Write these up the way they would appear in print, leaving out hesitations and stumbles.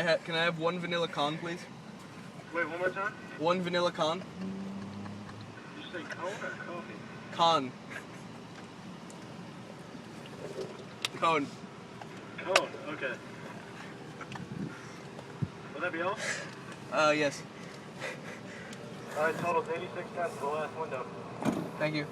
can I have one vanilla con, please? Wait, one more time? One vanilla con. Did you say cone or coffee? Con. Cone. Cone, okay. Will that be all? Yes. Alright, total's 86 cents for the last window. Thank you.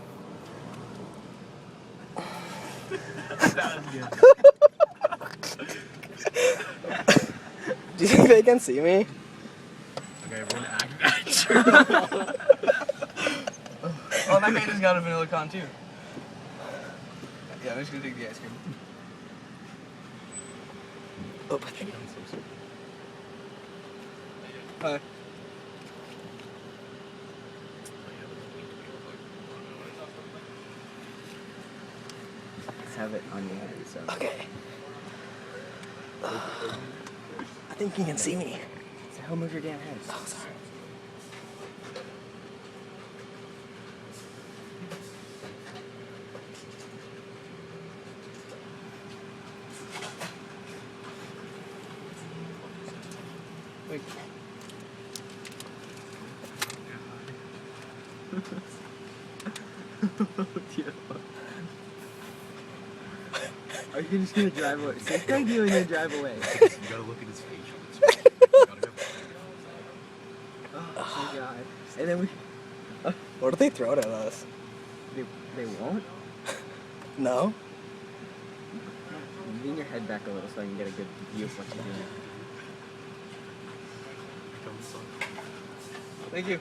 Do you think they can see me? Okay, we're gonna act. Oh, that guy just got a vanilla con too. Yeah, I'm just gonna take the ice cream. Oh, thank you. Hi. Let's have it on your head. So. Okay. I think you can see me. So how move your damn head? Oh, sorry. Wait. Are you just gonna drive away? Say thank you and then drive away. You gotta look at his facial expression. You gotta go. Oh my god. And then we. What do they throw at us? They won't? No? Lean your head back a little so I can get a good view of what you're doing. Thank you.